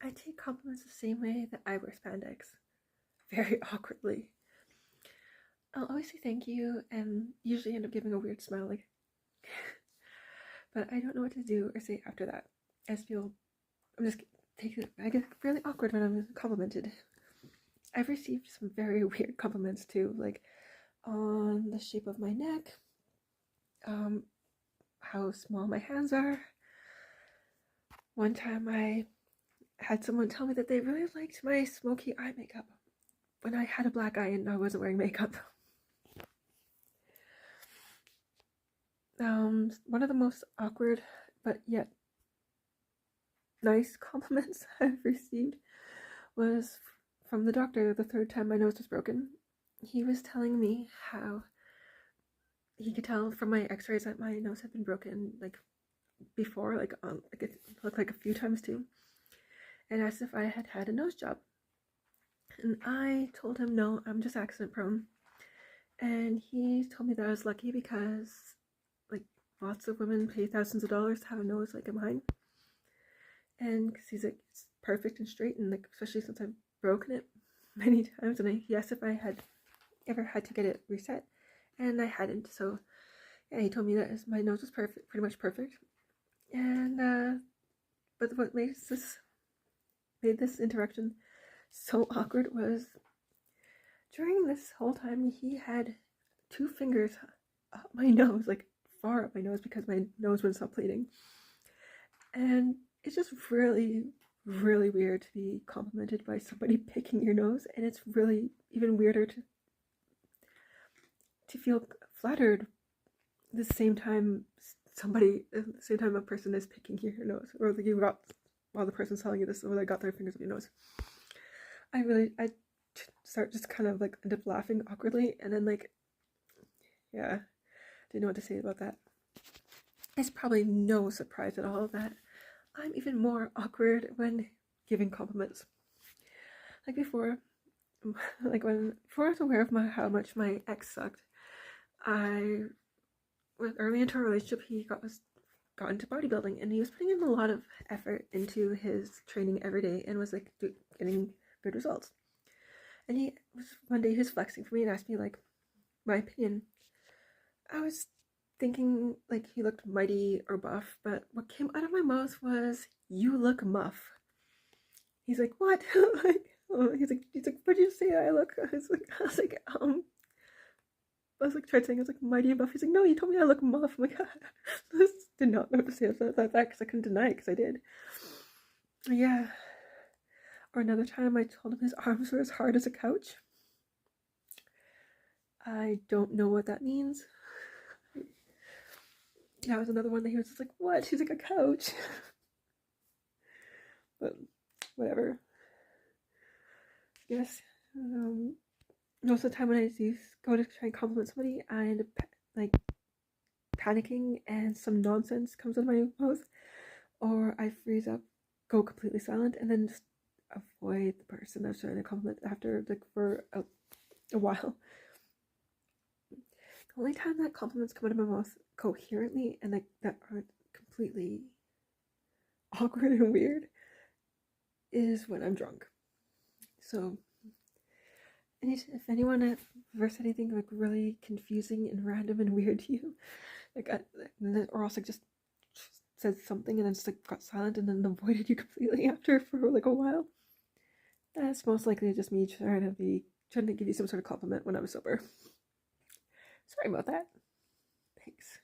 I take compliments the same way that I wear spandex, very awkwardly. I'll always say thank you and usually end up giving a weird smile, like, but I don't know what to do or say after that. I just feel I get really awkward when I'm complimented. I've received some very weird compliments too, like on the shape of my neck, um, how small my hands are. One time I had someone tell me that they really liked my smoky eye makeup when I had a black eye and I wasn't wearing makeup. One of the most awkward but yet nice compliments I've received was from the doctor the third time my nose was broken. He was telling me how he could tell from my x-rays that my nose had been broken like before, like it looked like a few times too, and asked if I had had a nose job. And I told him no, I'm just accident prone. And he told me that I was lucky because like lots of women pay thousands of dollars to have a nose like mine. And because he's like, it's perfect and straight, and like especially since I've broken it many times, and he asked if I had ever had to get it reset, and I hadn't. So yeah, he told me that my nose was perfect, pretty much perfect. And but what made this interaction so awkward was during this whole time he had two fingers up my nose, like far up my nose, because my nose wouldn't stop bleeding. And it's just really, really weird to be complimented by somebody picking your nose, and it's really even weirder to feel flattered the same time a person is picking your nose, or like you got while the person's telling you this, or they got their fingers up your nose. I start just kind of like end up laughing awkwardly, and then like, yeah, didn't know what to say about that. It's probably no surprise at all that I'm even more awkward when giving compliments. Like before, before I was aware of how much my ex sucked, I was early into a relationship. He got into bodybuilding, and he was putting in a lot of effort into his training every day, and was like getting good results. And one day he was flexing for me and asked me like my opinion. I was thinking like he looked mighty or buff, but what came out of my mouth was, "You look muff." He's like, "What?" he's like, "What did you say I look?" I was like, tried saying I was like mighty and buff. He's like, "No, you told me I look muff." I'm like, I did not know what to say about that because I couldn't deny it because I did. Yeah. Or another time I told him his arms were as hard as a couch. I don't know what that means. That was another one that he was just like, "What?" He's like, "A couch." But whatever. Yes. Most of the time when I do go to try and compliment somebody, I end up like panicking and some nonsense comes out of my mouth, or I freeze up, go completely silent, and then just avoid the person I was trying to compliment after like for a while. The only time that compliments come out of my mouth coherently and like that aren't completely awkward and weird is when I'm drunk. So if anyone ever said anything like really confusing and random and weird to you, like or else like just said something and then just like got silent and then avoided you completely after for like a while, that's most likely just me trying to give you some sort of compliment when I was sober. Sorry about that. Thanks.